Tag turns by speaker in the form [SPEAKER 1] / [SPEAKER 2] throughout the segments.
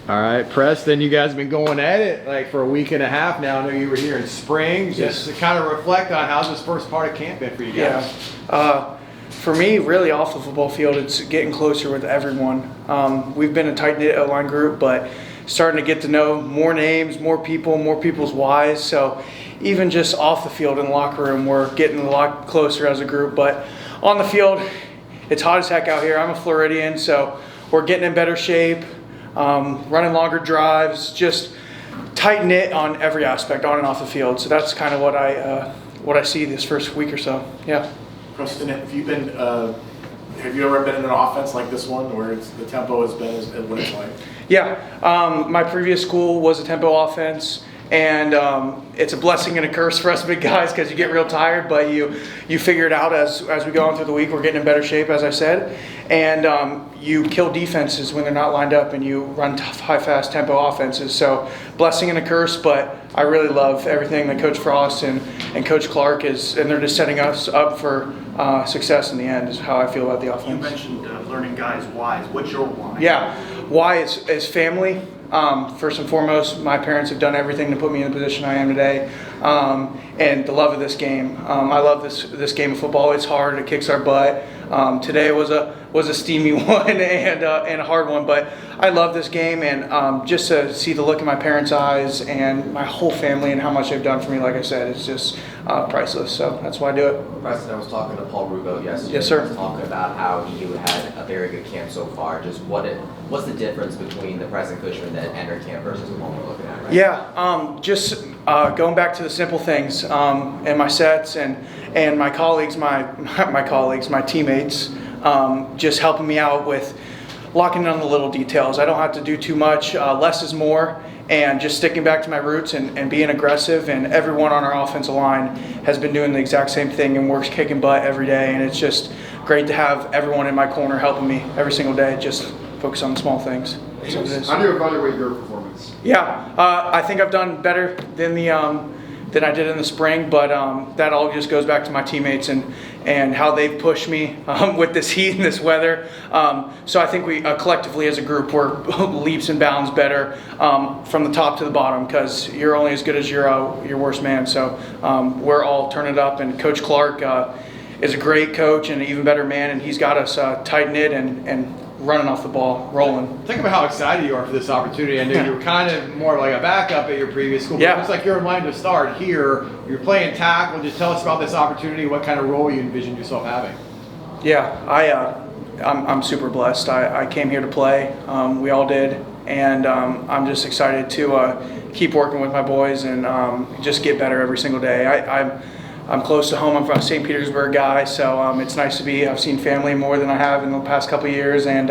[SPEAKER 1] All right, Preston, you guys have been going at it like for a week and a half now. I know you were here in spring. Just to kind of reflect on how's this first part of camp been for you guys.
[SPEAKER 2] Yeah. For me, really off the football field, it's getting closer with everyone. We've been a tight-knit O-line group, but starting to get to know more names, more people's whys. So even just off the field in the locker room, we're getting a lot closer as a group. But on the field, it's hot as heck out here. I'm a Floridian, so we're getting in better shape. Running longer drives, just tight knit on every aspect, on and off the field. So that's kind of what I see this first week or so. Yeah.
[SPEAKER 3] Preston, have you ever been in an offense like this one, where the tempo has been what it's like?
[SPEAKER 2] Yeah. My previous school was a tempo offense, and it's a blessing and a curse for us big guys because you get real tired, but you figure it out as we go on through the week. We're getting in better shape, as I said, and you kill defenses when they're not lined up, and you run tough, high, fast tempo offenses. So blessing and a curse, but I really love everything that Coach Frost and Coach Clark is, and they're just setting us up for success in the end is how I feel about the offense.
[SPEAKER 4] You mentioned learning guys' whys. What's your why?
[SPEAKER 2] Yeah, why is family. First and foremost, my parents have done everything to put me in the position I am today, and the love of this game. I love this game of football. It's hard. It kicks our butt. Today was a steamy one and a hard one, but I love this game, and just to see the look in my parents' eyes and my whole family and how much they've done for me, like I said, it's just priceless. So that's why I do it.
[SPEAKER 5] Preston, I was talking to Paul Rugo yesterday.
[SPEAKER 2] Yes, sir.
[SPEAKER 5] He was talking about how he had a very good camp so far. Just what's the difference between the Preston Cushman that entered camp versus the one we're looking at right now?
[SPEAKER 2] Yeah, just going back to the simple things and my sets and my colleagues, my teammates, just helping me out with locking in on the little details. I don't have to do too much. Less is more, and just sticking back to my roots and being aggressive. And everyone on our offensive line has been doing the exact same thing and works kicking butt every day. And it's just great to have everyone in my corner helping me every single day. Just focus on the small things. That's what it is.
[SPEAKER 6] How do you evaluate your performance?
[SPEAKER 2] Yeah, I think I've done better than I did in the spring, but that all just goes back to my teammates and how they've pushed me with this heat and this weather. So I think we collectively as a group, we're leaps and bounds better from the top to the bottom, because you're only as good as your worst man. So we're all turning it up, and Coach Clark is a great coach and an even better man, and he's got us tight-knit and running off the ball, rolling.
[SPEAKER 1] Think about how excited you are for this opportunity. I know you were kind of more like a backup at your previous school, but it looks like you're in line to start here. You're playing tackle. Just tell us about this opportunity, what kind of role you envision yourself having.
[SPEAKER 2] Yeah, I'm super blessed. I came here to play. We all did, and I'm just excited to keep working with my boys and just get better every single day. I'm close to home. I'm from a St. Petersburg guy, so it's nice to be. I've seen family more than I have in the past couple of years, and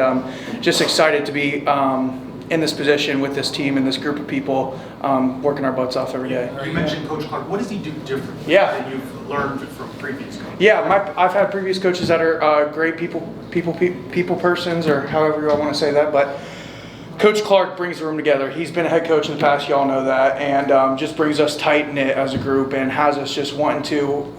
[SPEAKER 2] just excited to be in this position with this team and this group of people, working our butts off every day.
[SPEAKER 4] You mentioned Coach Clark. What does he do differently that you've learned from previous coaches?
[SPEAKER 2] Yeah, I've had previous coaches that are great people persons, or however I want to say that, but Coach Clark brings the room together. He's been a head coach in the past, y'all know that, and just brings us tight-knit as a group and has us just wanting to,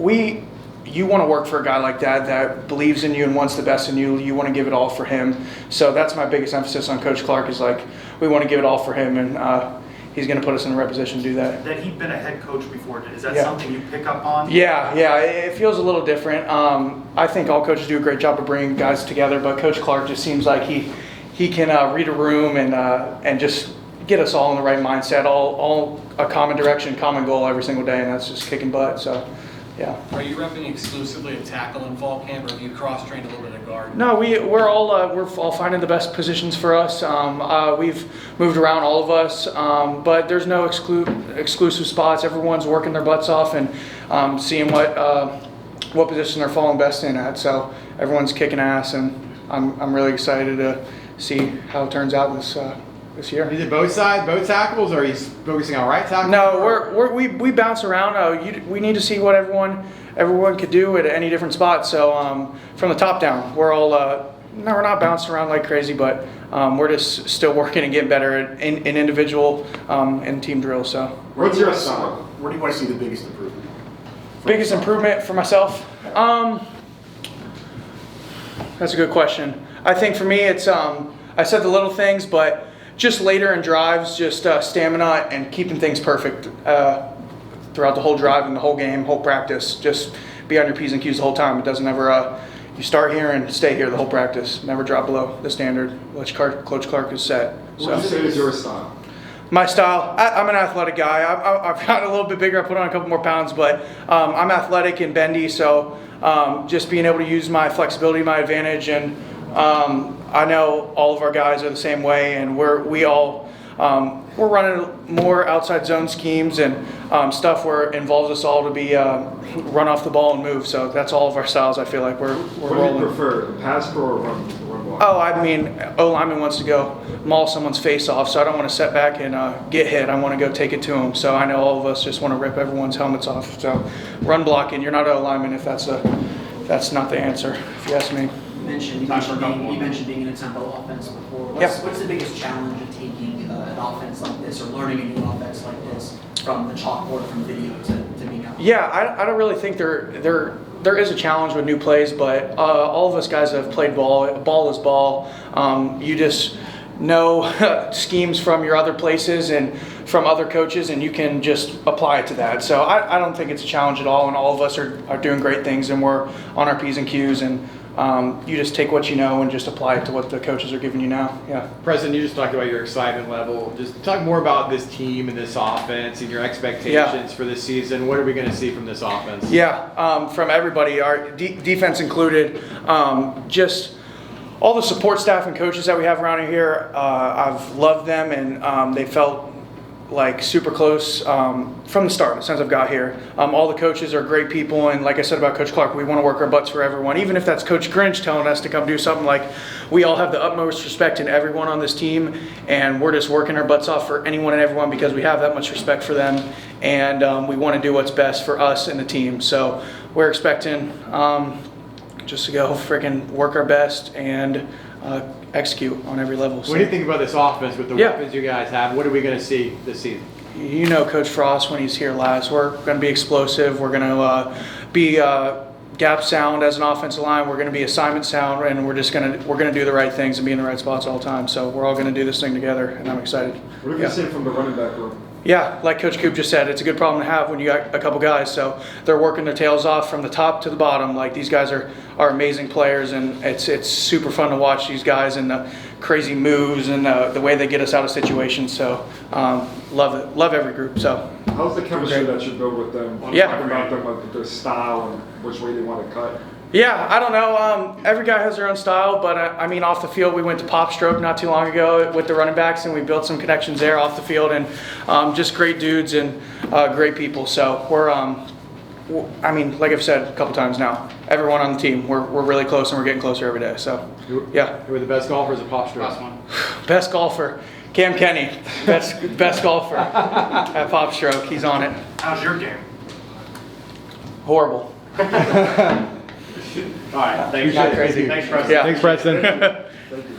[SPEAKER 2] you want to work for a guy like that believes in you and wants the best in you. You want to give it all for him. So that's my biggest emphasis on Coach Clark is like, we want to give it all for him, and he's going to put us in the right position to do that.
[SPEAKER 4] That he'd been a head coach before. Is that something you pick up on?
[SPEAKER 2] Yeah, it feels a little different. I think all coaches do a great job of bringing guys together, but Coach Clark just seems like he can read a room and just get us all in the right mindset, all a common direction, common goal every single day, and that's just kicking butt. So, yeah.
[SPEAKER 7] Are you repping exclusively at tackle in fall camp, or have you cross-trained a little bit of guard?
[SPEAKER 2] No, we're all finding the best positions for us. We've moved around, all of us, but there's no exclusive spots. Everyone's working their butts off and seeing what position they're falling best in at. So everyone's kicking ass, and I'm really excited to see how it turns out this year.
[SPEAKER 1] Is it both sides, both tackles, or he's focusing on right tackle?
[SPEAKER 2] No, we bounce around. We need to see what everyone could do at any different spot. So from the top down, we're all we're not bouncing around like crazy, but we're just still working and getting better in individual and team drills. So
[SPEAKER 6] What's your assignment?
[SPEAKER 3] Where do you want to see the biggest improvement?
[SPEAKER 2] Biggest improvement for myself? That's a good question. I think for me, it's I said the little things, but just later in drives, just stamina and keeping things perfect throughout the whole drive and the whole game, whole practice. Just be on your P's and Q's the whole time. It doesn't ever, you start here and stay here the whole practice. Never drop below the standard. Coach Clark is set.
[SPEAKER 6] What would you say is your style?
[SPEAKER 2] My style, I'm an athletic guy. I've gotten a little bit bigger. I put on a couple more pounds, but I'm athletic and bendy, so just being able to use my flexibility, my advantage, and I know all of our guys are the same way, and we're running more outside zone schemes and stuff where it involves us all to be run off the ball and move. So that's all of our styles. I feel like we're
[SPEAKER 6] What
[SPEAKER 2] rolling.
[SPEAKER 6] do you prefer, the pass pro or run block?
[SPEAKER 2] Oh, I mean, O-lineman wants to go maul someone's face off, so I don't want to set back and get hit. I want to go take it to him. So I know all of us just want to rip everyone's helmets off. So run blocking, you're not O-lineman if that's not the answer, if you ask me.
[SPEAKER 8] You mentioned being in a tempo offense before. What's the biggest challenge of taking an offense like this or learning a new offense like this from the chalkboard, from video to being out?
[SPEAKER 2] Yeah, I don't really think there is a challenge with new plays, but all of us guys have played ball. Ball is ball. You just know schemes from your other places and from other coaches, and you can just apply it to that. So I don't think it's a challenge at all, and all of us are doing great things, and we're on our P's and Q's, and you just take what you know and just apply it to what the coaches are giving you now. Yeah.
[SPEAKER 1] Preston, you just talked about your excitement level. Just talk more about this team and this offense and your expectations for this season. What are we going to see from this offense?
[SPEAKER 2] Yeah, from everybody, our defense included, just all the support staff and coaches that we have around here. I've loved them, and they felt like super close from the start since I've got here. All the coaches are great people, and like I said about Coach Clark, we want to work our butts for everyone, even if that's Coach Grinch telling us to come do something. Like, we all have the utmost respect in everyone on this team, and we're just working our butts off for anyone and everyone because we have that much respect for them, and we want to do what's best for us and the team. So we're expecting just to go freaking work our best and execute on every level. So,
[SPEAKER 1] what do you think about this offense with the
[SPEAKER 2] Yeah.
[SPEAKER 1] weapons you guys have? What are we going to see this season?
[SPEAKER 2] you know Coach Frost when he's here last. We're going to be explosive. We're going to be gap sound as an offensive line. We're going to be assignment sound, and we're going to do the right things and be in the right spots all the time. So we're all going to do this thing together, and I'm excited.
[SPEAKER 6] What have you seen from the running back room?
[SPEAKER 2] Yeah, like Coach Coop just said, it's a good problem to have when you got a couple guys. So they're working their tails off from the top to the bottom. Like, these guys are amazing players, and it's super fun to watch these guys and the crazy moves and the way they get us out of situations. So love it, love every group. So
[SPEAKER 6] how's the chemistry that you build with them?
[SPEAKER 2] Yeah.
[SPEAKER 6] Talking about them, like their style and which way they want to cut.
[SPEAKER 2] yeah, I don't know. Every guy has their own style, but I mean, off the field, we went to Pop Stroke not too long ago with the running backs, and we built some connections there off the field, and just great dudes and great people. So we're, I mean, like I've said a couple times now, everyone on the team, we're really close, and we're getting closer every day. So yeah.
[SPEAKER 1] Who are the best golfers at Pop Stroke?
[SPEAKER 2] Best golfer, Cam Kenny, best golfer at Pop Stroke. He's on it.
[SPEAKER 4] How's your game?
[SPEAKER 2] Horrible.
[SPEAKER 4] All right, thanks.
[SPEAKER 2] Not crazy.
[SPEAKER 4] Thanks, Preston.
[SPEAKER 2] Yeah.
[SPEAKER 1] Thanks, Preston.
[SPEAKER 6] Thank you.